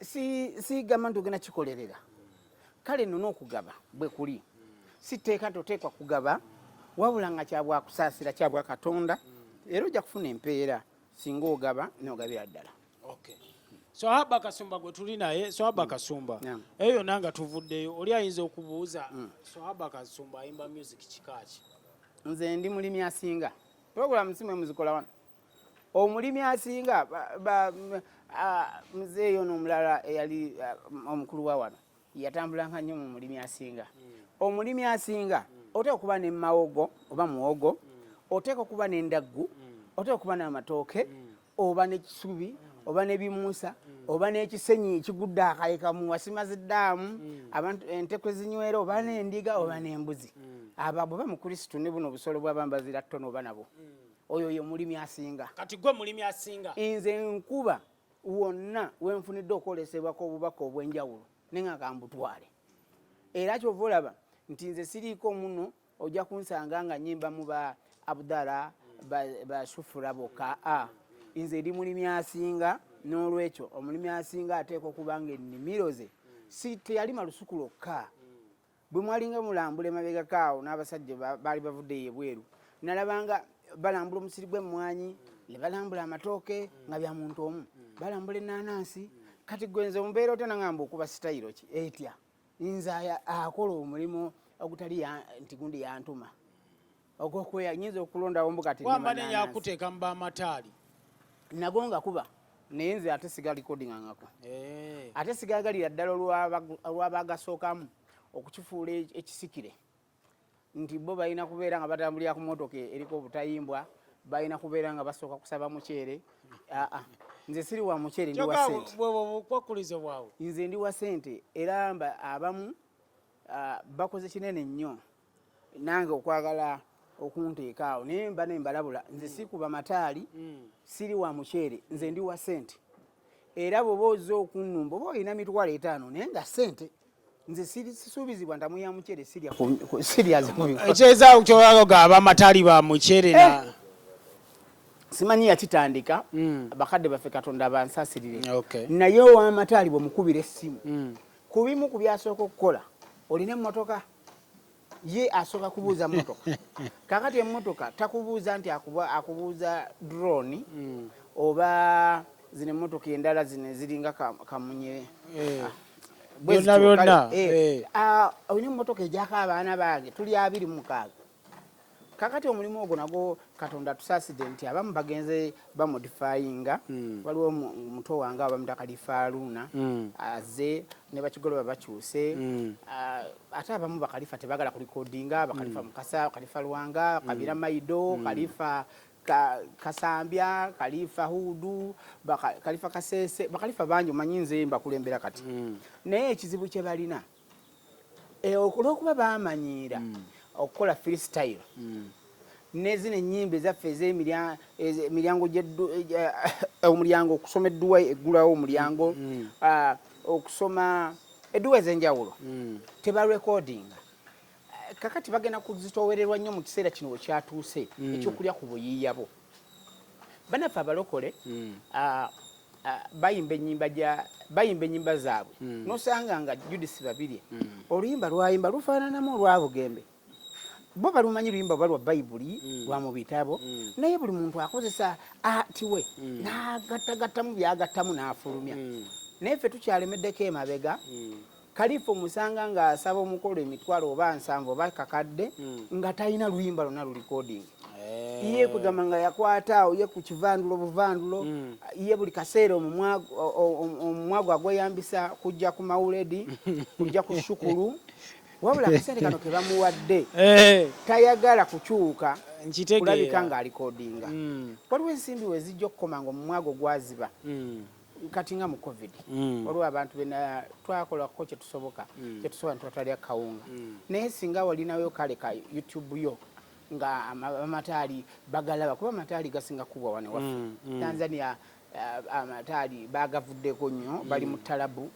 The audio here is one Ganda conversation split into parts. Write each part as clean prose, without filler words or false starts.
si gamba ntugenda kikolerera kale nno okugaba bwe kuli si teeka toteekwa kugaba wabula nga kyabwa kusaasira kyabwa Katonda era ojja kufuna empeera singa ogaba n'ogabira ddala. Okay. Swahaba Kasumba gwe tuli naye Swahaba Kasumba eyo nanga tuvuddeyo oli ayinza okubuuza Swahaba Kasumba ayimba music kikaaki? Nze ndi mulimi asinga program simwe muzikola wano omulimi asinga muzeeyo n'omulala eyali omukulu wa wano yatambulanga nnyo mu mulimi asinga. Omulimi asinga oteeka okuba ne mawogo oba muwogo oteeka okuba n'endaggu oteeka okuba n'amatooke oba n'ekisubi oba n'ebimuusa oba n'ekisenyi ekigudde akayeka mu wasimaziddamu abantu entekwe zinywera oba n'endiga oba n'embuzi. Abo bwe bamukristu ne buno obusolo bw'abambazira ttono oba nabo oyo ye mulimi asinga. Kati gwe mulimi asinga? Nze nkuba wonna wenfunidde okwolesebwako obubaka obw'enjawulo nenga kambutwale era kyova olaba nti nze siriiko muno ojja kunsanga nga nyimba mu ba Abdala ba Shufura bokka. Nze eri mulimi asinga n'olwekyo omulimi asinga ateeka okuba nga ennimiro ze si teyalima lusuku lwokka. Bwe mwalinga mulambula emabega kaawo n'abasajja baali bavudde ebweru nalabanga balambula omusiri gw'emmwanyi ne balambula amatooke nga bya muntu omu balambula ennaanansi. Kati gwenze ombeera otanangamba okuba sitayiro ki etya nze akola omulimu ogutali nti gundi yantuma ogw'okweya nyinza okulondawo mbu kati wamba nenyakuteeka mu bamataali nago nga kuba naye nze ate siga likodingangako ate sigagalira ddala olwabagasookamu okukifuula ekisikire nti bo balina kubeera nga batambulira ku motoka eriko obutayimbwa balina kubeera nga basooka kusaba muceere. Nze siri wa muceere ndi wa sente bwokkulizo bwawe nze ndi wa sente era abamu bakoze kinene nnyo nange okwagala okunteeka awo naye mba nembalabula nze sikuba mataali siri wa muceere nze ndi wa sente era bw'oba ozze okunnumba oba olina $50 naye nga sente nze sisuubizibwa ntamu ya muceere sirya zimubiko ekyeza kyolaga abamataali ba muceere na simanyi yakitandika bakadde baffe Katonda abansaasirire naye ow'amataali bw'omukubira essimu ku bimu ku byasooka okukola olina emmotoka ye asooka kubuuza mmotoka kakati emmotoka takubuuza nti akubuuza drone oba zino emmotoka endala zino eziringa kamunye byonna olina emmotoka ejyako abaana bange tuli 26. Kakati omulimu ogwo nagwo Katonda tusaasidde nti abamu bagenze bamodifyinga waliwo muto wange abamutaka Lifaaluna azze ne bakigoloba bakyuse ate abamu bakalifa tebagala kulikodinga bakalifa Mukasa Kalifa Lwanga Kabira Maido Kalifa Kasambya Kalifa Hudu Kalifa Kasese bakalifa bangi omanyi nze mbakulembera kati naye ekizibu kye balina olw'okuba bamanyiira okukola freestyle nezino ennyimba ezaffe ez'emiryango omulyango okusoma edduwa eggulawo omulyango okusoma edduwa ez'enjawulo tebarekodinga kakati bagenda kuzitowererwa nnyo mu kiseera kino wekyatuuse ekyokulya ku buyiiyabo. Banaffe abalokole bayimba ennyimba zaabwe nosanga nga Judith Babirye oluyimba lwayimba lufaananamu olwa Bugembe bo balumanyi luyimba oba lwa Bayibuli lwa mu bitabo naye buli muntu akozesa atiwe n'agattagattamu byagattamu n'afulumya naye ffe tukyalemeddeko emabega. Kalifa omusanga ng'asaba omukolo emitwalo oba 7 oba kakadde nga talina luyimba lonna lulikodingi ye kugamba nga yakwata awo ye ku kivandulo buvandulo ye buli kaseera omumwago agweyambisa kujja ku mawuledi kujja ku shukulu wabula akaseera kano ke bamuwadde tayagala kukyuka kulabika ng'alikodinga. Waliwo ensimbi we zijja okukoma nga omumwago gwaziba kati nga mu covid waliwo abantu bena twakolako kyetusoboka kyetusobola ntwatalya kawunga naye singa walinayo kale ka YouTube yo nga amataali bagalaba kuba amataali gasinga kubwa wane waffe Tanzania amataali bagavuddeko nnyo bali mu talabu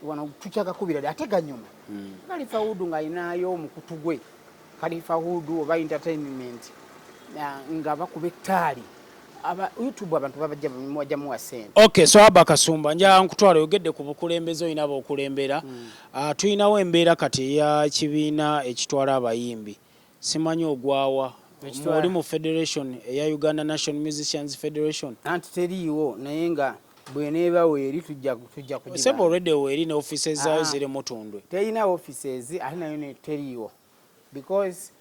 wano tukyagakubira ate ganyuma Kalifa Hudu ng'alinayo omukutu gwe Kalifa Hudu oba entertainment nga bakuba ettaali YouTube abantu babajja mmoja mu wasente. Okay, Swahaba Kasumba nja nkutwala yogedde ku bukulembeze oyina okulembera. Tuyinawo embeera kati ya kibiina ekitwala abayimbi. Simanyi ogwawa. Oli mu Federation eya Uganda National Musicians Federation. Anti teriiwo naye nga bweneeba weeri tujja kugiba. Sebo already weeri ne offices zaayo ziri mutundwe. Terina offices ate nayo ne teriiwo. Because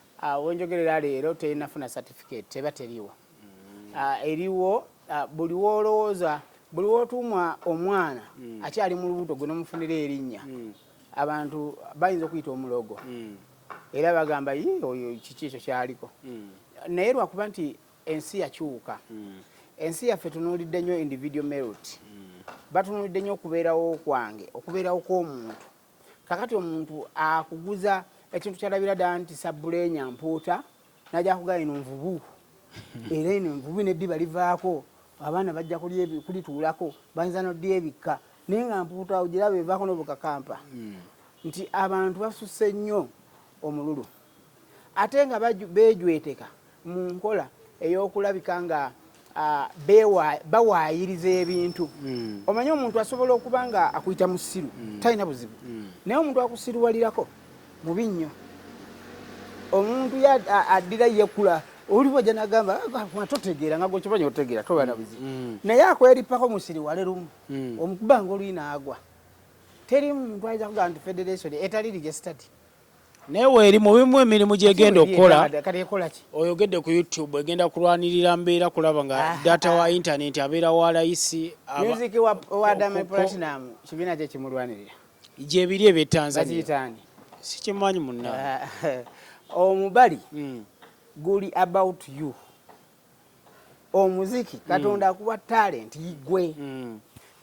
wenjogerera leero terinafuna certificate teba teriiwo. Eriwo buli wolowooza buli wotumwa omwana akyali mu lubuto gwe nomufunira erinnya abantu bayinza okuyita omulogo era bagamba oyo kiki ekyo kyaliko naye lwakuba nti ensi yakyuka ensi yaffe tunuulidde nnyo individual merit batunuulidde nnyo okubeerawo kwange okubeerawo kw'omuntu kakati omuntu akuguza ekintu kyalabira ddala nti sabbuleenya mpuuta najja kugaa eno nvubu era eno envubu neddiba livaako abaana bajja kulituulako bayinza nodya ebikka naye nga mpuuta ogiraba evaako n'obukakampa nti abantu basusse nnyo omululu ate nga beejweteka mu nkola ey'okulabika nga bawaayiriza ebintu omanye omuntu asobola okuba nga akuyita mu ssiru talina buzibu naye omuntu akusiruwalirako mubi nnyo omuntu addira yekkula oliwo jja nagamba totegeera nga gwekimanyi otegeera tobana buzibu naye akweripako musiri wale lumu omukuba nga oluyina agwa teri muntu ayinza kugamba nti federation etali registered naye weeri mu bimu emirimu gyegenda okukola kati ekola ki oyogedde ku YouTube egenda kulwanirira mbeera kulaba nga data wa internet abeera wa layisi music wa Diamond Platinum kibiina kye kimulwanirira gyebiri ebyetanzania bakiyitaani sikimanyi munna omubali guli about you omuziki katonda akuwa talent yigwe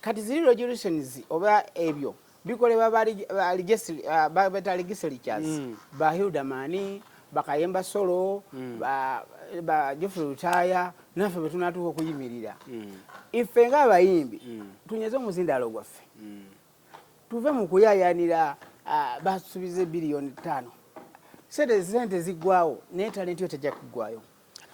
kati ziri resolutions oba ebyo bikolebwa beta legislatures ba Hilda Mani bakayemba solo ba Geoffrey Rutaya naffe betunatuuka okuyimirira ife ng'abayimbi tunyeze omuzindalo gwaffe tuve mu kuyayanira basubize biliyoni 5 sente ziggwawo naye talenti yo tejja kuggwayo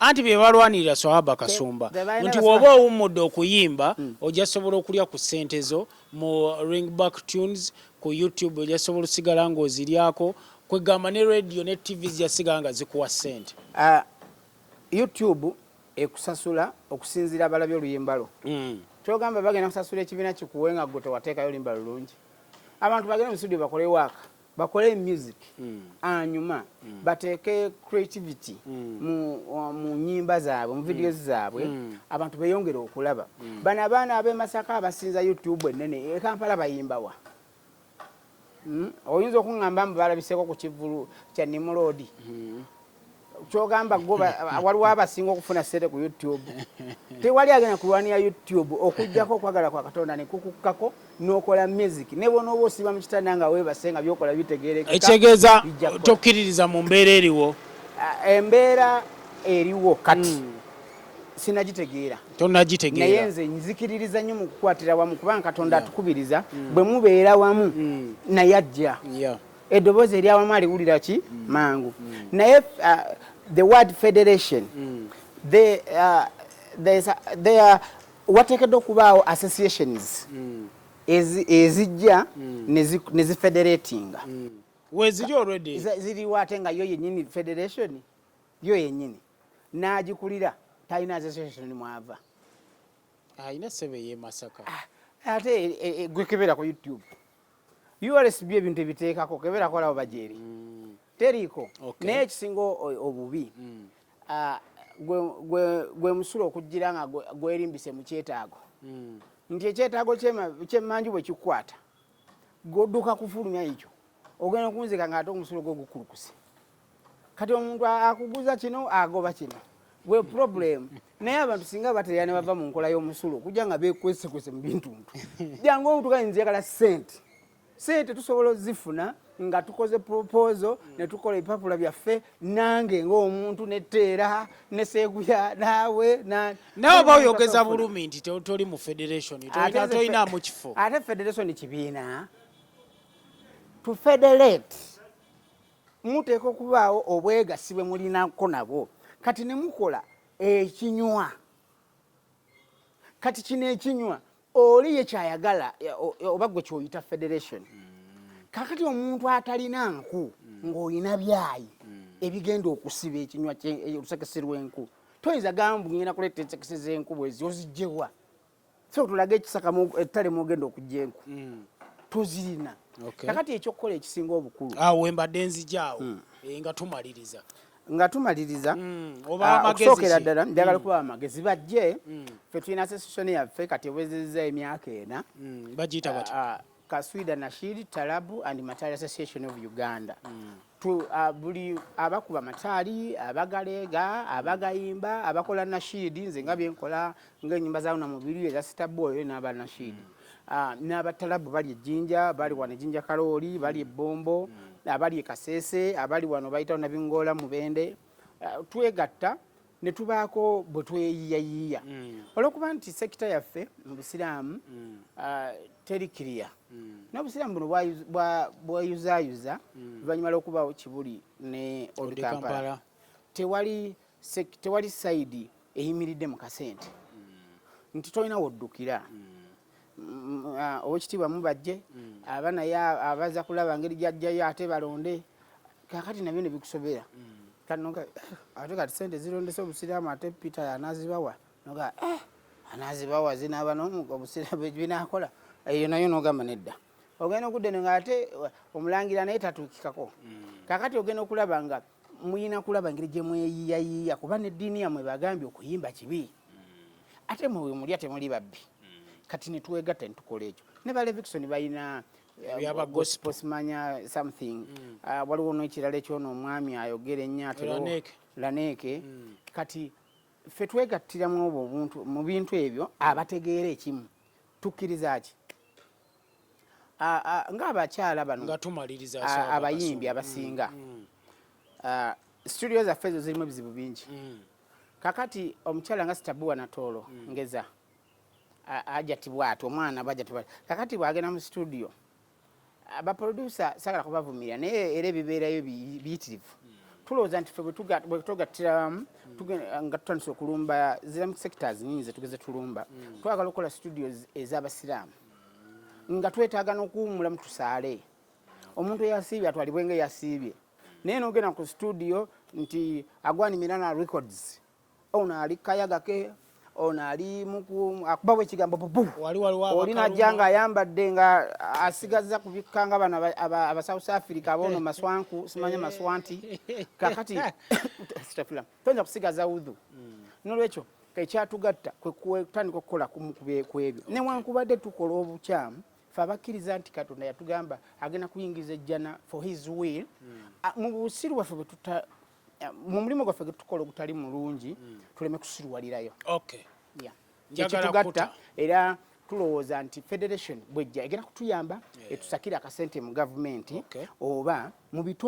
anti bye balwanirira Swahaba Kasumba nti woba owummudde okuyimba ojja sobola okulya ku ssente zo mu ringback tunes ku YouTube ojja sobola osigala ng'oziryako kwegamba ne radio ne TV zijasigala nga zikuwa ssente YouTube ekusasula okusinziira abalabye oluyimba lwo kyogamba bagenda kusasula ekibiina kikuwe nga gwe tewateekayo oluyimba lulungi abantu bagenda mu studio bakole waaka bakole music anyuma bateeke creativity mu nyimba zaabwe mu videos zaabwe abantu beyongere okulaba bana abaana ab'e Masaka abasinza YouTube ennene e Kampala bayimbawa oyinza okuŋŋamba mbu balabiseeko ku kivulu kya Nimrodi kyogamba waliwo abasinga okufuna ssente ku YouTube tewali agenda kulwanira YouTube okujjako okwagala kwa Katonda ne kukukkako n'okola music ne bonooba osiba mu kitanda nga weebase nga byokola bitegeerekeka ekitegeeza tokkiririza mu mbeera eriwo embeera eriwo kati sinagitegeera tonnagitegeera naye nze nzikiririza nnyo mu kukwatira wamu kubanga Katonda atukubiriza bwe mubeera wamu naye ajja eddoboozi eryawamu aliwulira ki mangu naye the word federation wateekeddwa okubaawo associations ezijja ne zifederatinga weziri already ziriwo ate nga yo yennyini federation yo yennyini n'agikulira talina association mwava ayina ssebe ye Masaka ate gwe kebera ku YouTube URSB ebintu ebiteekako kebera kolabo bajeeri teriiko naye ekisinga obubi gwe musulo okujjira nga gwerimbise mu kyetaago nti ekyetaago kyemmanju bwe kikwata godduka kufulumya ekyo ogenda okunzika nga ate omusulo gwe gukulukuse kati omuntu akuguza kino agoba kino gwe problem naye abantu singa baterera ne bava mu nkola y'omusulo kujja nga bekwesekwese mu bintuntu jangu omuntu kayinziyagala sente tusobola ozifuna nga tukoze proposal ne tukola ebipapula byaffe nange ng'omuntu netteera ne seeguya naawe nawe baoyogeza bulumi nti toli mu federation tolina mu kifo ate federation kibiina to federate muteeka okubaawo obwegassi bwe mulinako nabo kati ne mukola ekinywa kati kino ekinywa oli ye kyayagala oba gwe kyoyita federation kakati omuntu atalina nku ng'olina byayi ebigenda okusiba ekinywa olusekese lw'enku toyinza gamba ngenda kuleeta ensekese z'enku bwezi ozigyewa so tulage ekisaka ettale mwogenda okujja enku tozirina kakati ekyokukola ekisinga obukulu wembadde nzijaawo nga tumaliriza okusookera ddala njagala kuba amagezi bajje ffe tulina association yaffe kati ewezezza emyaka ena bagiyita bati Kaswida Nashid Talabu and Matali Association of Uganda. Buli abakuba matali, abagalega, abagayimba, abakola nashidi, nze nga byenkola ng'ennyimba zawo na mubiri eza Star Boy n'aba nashidi. N'abatalabu bali ejjinja, bali wano ejjinja kalooli, bali ebbombo, abali ekasese, abali wano bayitawo nabingola mubende. Twegatta ne tubaako bwe tweyiyayiya. Olw'okuba nti sekita yaffe mu Busiraamu teri kiriya. N'Obusiraamu buno bwayuzaayuza luvannyuma lw'okubaawo Kibuli ne Old Kampala. Tewali sayidi eyimiridde mu kasente nti tolina woddukira. Owekitiibwa mubajje aba naye abaza kulaba ngeri gyajjayo ate balonde kakati nabyo ne bikusobera. Ate kati sente zirondese Obusiraamu ate Peter anaazibawa noga anaazibawa zinaaba Obusiraamu binaakola eyo nayo n'ogamba nedda ogenda okudde nga ate omulangira naye tatuukikako kakati ogenda okulaba nga muyina kulaba ngeri gye mweyiyayiya kuba n'eddiini yammwe bagambye okuyimba kibi ate mwe mulya temuli babbi kati ne twegatta ne tukola ekyo ne ba Levikson balina gospel simanya something waliwo n'ekirala ekyono omwami ayogera ennyatiro Laneeke kati ffe twegattiramu obwo obuntu mu bintu ebyo abategeera ekimu tukkiriza ki ng'abakyala bano nga tumaliriza abayimbi abasinga studio zaffe ezo zirimu ebizibu bingi kakati omukyala nga Sitabuwa Natolo ngeza ajatibwa ati omwana bajatibwa kakati bwagenda mu studio abaproducer sagala kubavumirira naye era ebibeerayo biyitirivu tulowooza nti ffe bwe tugattiramu nga tutandise okulumba ziramu sectors nyingi ze tugeze tulumba twagala okukola studios ez'abasiraamu nga twetaaga n'okuwummulamu tusaale omuntu eyasiibye atwalibwe nga eyasiibye naye n'ogenda ku studio nti Agwani Mirana Records ono ali kayaga ke ono ali akubawo ekigambo bubu oli najja nga ayambadde nga asigazza kubikka nga bano aba South Africa abono maswanku simanya maswanti kakati tonja kusigaza udhu n'olwekyo ekyatugatta kwe kutandika okukola ku ebyo newankubadde tukola obukyamu fe abakkiriza nti Katonda yatugamba agenda kuyingiza ejjana for his will mu busiru bwaffe mu mulimu gwaffe gwe tukola ogutali mulungi tuleme kusirwalirayo ekitugatta era tulowooza nti federation bwejja egenda kutuyamba etusakire akasente mu gavumenti oba mu